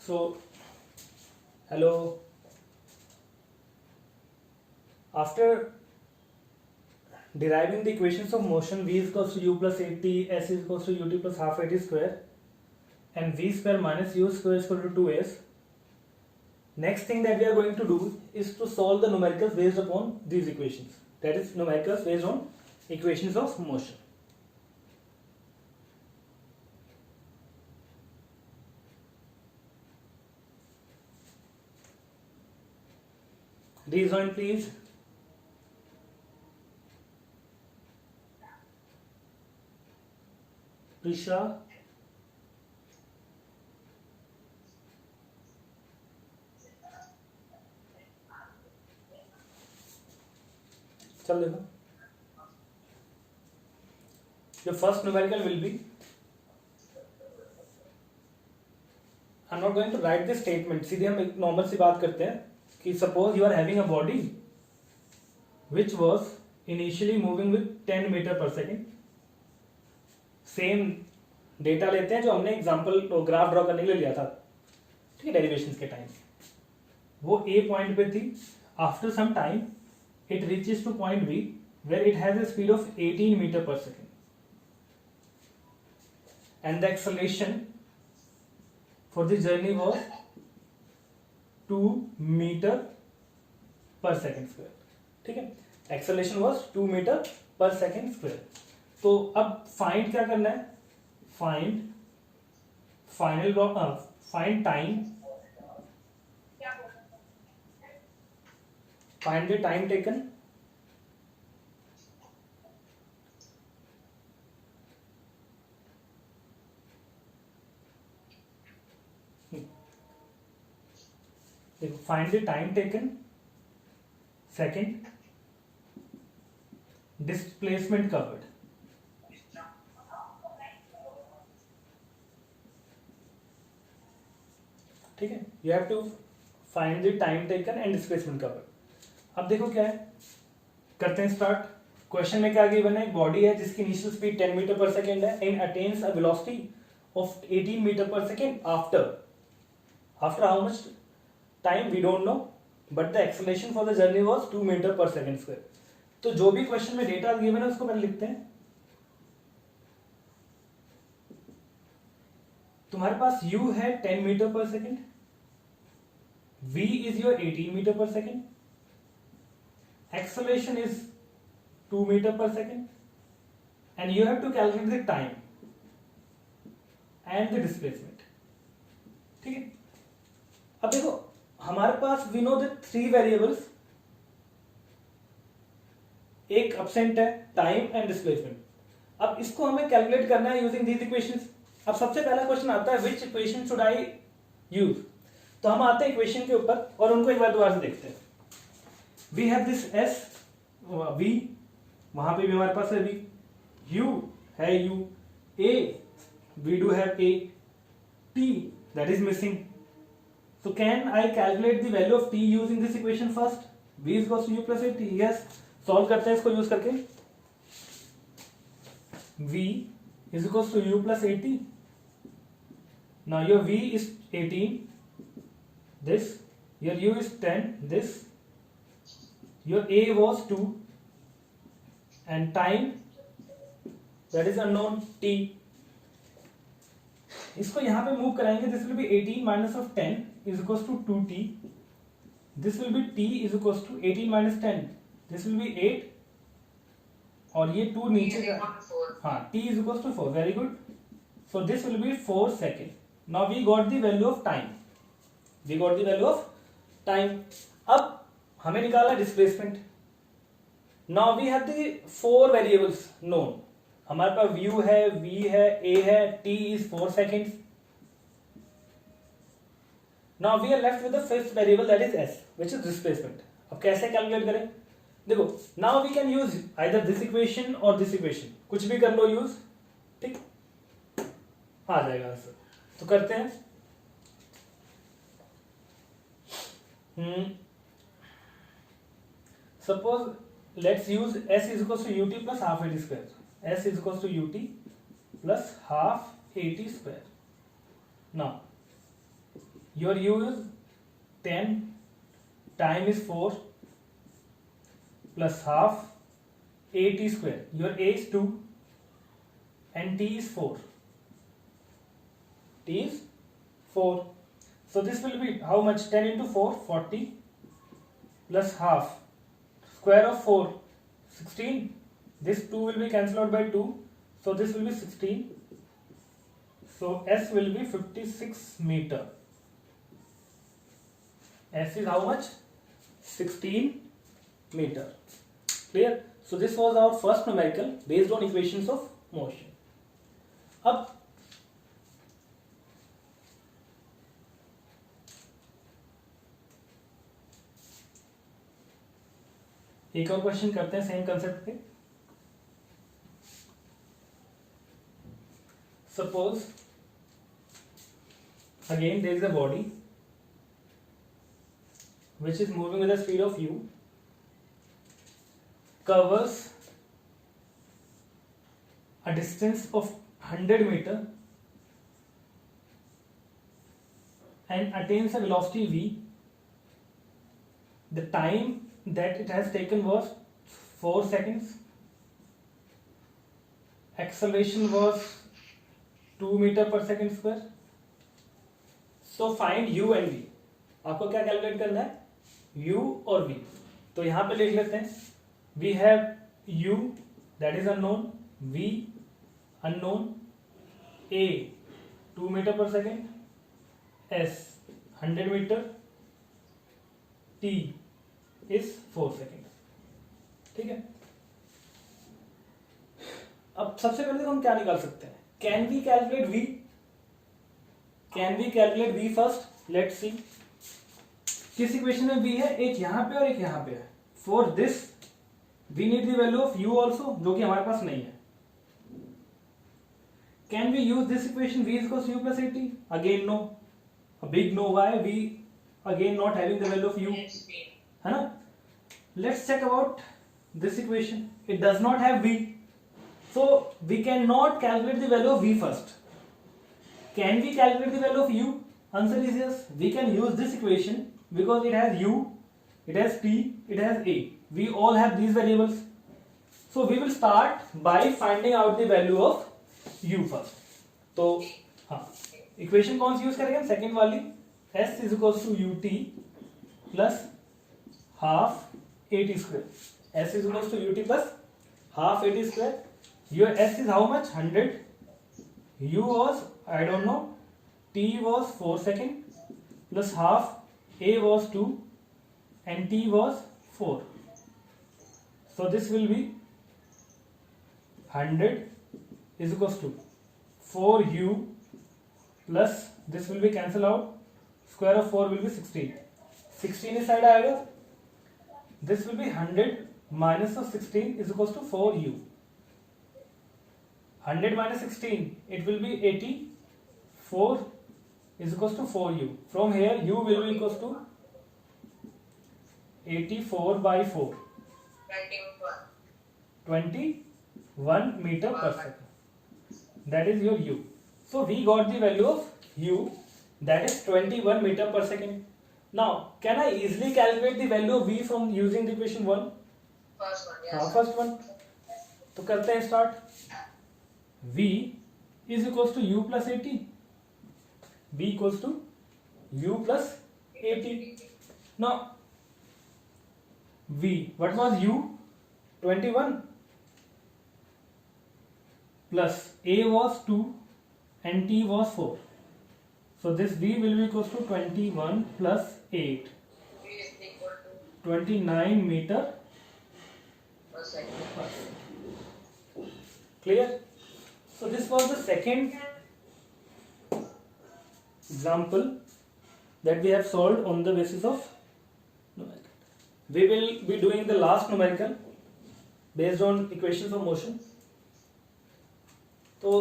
So, hello. After deriving the equations of motion, v is equals to u plus 8t, s is equals to ut plus half 80 square, and v square minus u square is equal to 2s. Next thing that we are going to do is to solve the numericals based upon these equations. That is numericals based on equations of motion. Rejoin please. Prisha. चल देखो. The first numerical will be, I'm not going to write this statement. सीधे हम एक normal सी बात करते हैं कि suppose you are having a body which was initially moving with 10 meter per second. Same data लेते हैं जो हमने एग्जांपल ग्राफ ड्रॉ करने के लिए लिया था, ठीक है, डेरिवेशंस के टाइम. वो ए पॉइंट पे थी. After some time it reaches to point B where it has a speed of 18 meter per second and the acceleration for the journey was 2 meter per second square. ठीक है, acceleration was 2 meter per second square. तो अब find क्या करना है? Find find time, find the time taken, find the time taken. Second, displacement covered. ठीक है, you have to find the time taken and displacement covered. अब देखो क्या है, करते हैं स्टार्ट. क्वेश्चन में क्या गिवन है? एक बॉडी है जिसकी initial speed 10 metre per second है and attains a velocity of 18 metre per second after how much time we don't know, but the acceleration for the journey was 2 metre per second square. तो जो भी question में data given है उसको पहले लिखते हैं. तुम्हारे पास u है 10 metre per second, v is your 18 meter per second, acceleration is 2 meter per second, and you have to calculate the time and the displacement. ठीक है, अब देखो हमारे पास we know the 3 variables, एक absent है, time and displacement. अब इसको हमें कैलकुलेट करना है यूजिंग these equations. अब सबसे पहला क्वेश्चन आता है which equation should I use. तो हम आते हैं इक्वेशन के ऊपर और उनको एक बार दोबारा से देखते हैं. We have this s, v, वहां पे भी हमारे पास है वी, यू है u, a we do have a, t that is missing. So can I calculate the value of t using this equation first. V is equals to u plus a t. Yes, solve करते हैं इसको use करके. V is equals to u plus a t. Now your v is 18, this, your u is 10, this, your a was 2, and time that is unknown t. इसको यहां पे move कराएंगे. This will be 18 minus of 10 is equals to 2t. This will be t is equals to 18 minus 10, this will be 8, और ये 2 नीचे का, हाँ, t is equals to 4. Very good. So this will be 4 second. Now we got the value of time. We got the value of time. अब हमें निकालना displacement. Now we have the 4 variables known. हमारे पास u है, v है, a है, t is 4 seconds. Now we are left with the 5th variable that is s, which is displacement. अब कैसे calculate करें? देखो, now we can use either this equation or this equation. कुछ भी कर लो यूज, ठीक, आ जाएगा आंसर. तो करते हैं. Suppose let's use s is equals to ut plus half 80 square. S is equals to ut plus half 80 square. Now your u is 10, time is 4 plus half at square. Your a is 2 and t is 4. T is 4. So this will be how much? 10 into 4, 40 plus half. Square of 4, 16. This 2 will be cancelled out by 2. So this will be 16. So S will be 56 meter. S is how much? 16 meter. Clear? So this was our first numerical based on equations of motion. अब एक और question करते हैं same concept पे. Suppose again there is a body which is moving with the speed of u, covers a distance of 100 meter and attains a velocity v. The time that it has taken was 4 seconds. Acceleration was 2 meter per second square. So find u and v. आपको क्या calculate करना है? u और v. तो यहां पे लिख लेते हैं. We have u that is unknown, v unknown, a 2 meter per second, s 100 meter, t is 4 seconds. ठीक है. अब सबसे पहले तो हम क्या निकाल सकते हैं? Can we calculate v? Can we calculate v first? Let's see. किस इक्वेशन में v है? एक यहां पे और एक यहां पे है. For this we need the value of u also, जो कि हमारे पास नहीं है. Can we use this equation v is equals to u plus at? Again no. A big no. Why? V again not having the value of u. है ना? Let's check about this equation. It does not have v. So we cannot calculate the value of v first. Can we calculate the value of u? Answer is yes. We can use this equation because it has u, it has t, it has a. We all have these variables. So we will start by finding out the value of u first. तो हाँ, equation कौन सी use करेंगे? Second वाली. s is equals to ut plus half at square. s is equals to ut plus half at square. Your s is how much? 100. u was I don't know. t was 4 seconds plus half. a was 2 and t was 4. So this will be 100 is equals to 4u plus this will be cancel out. Square of 4 will be 16. 16 इस side आएगा. This will be 100 minus of 16 is equals to 4u. 100 minus 16 it will be 80. 4 is equals to 4u. From here u will be equals to 84 by 4. 21 meter per second. That is your u. So we got the value of u, that is 21 meter per second. Now can I easily calculate the value of v from using the equation 1? First one, yes. First one. तो करते हैं start. v is equals to u plus at. v equals to u plus at. Now v, what was u? 21 plus a was 2 and t was 4. So this v will be equals to 21 plus 8. V is equal to 29 meter per second. per second. Clear? So this was the second example that we have solved on the basis of numerical. We will be doing the last numerical based on equations of motion. तो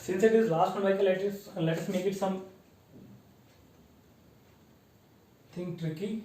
Since it is last one vehicle, let us make it some thing tricky.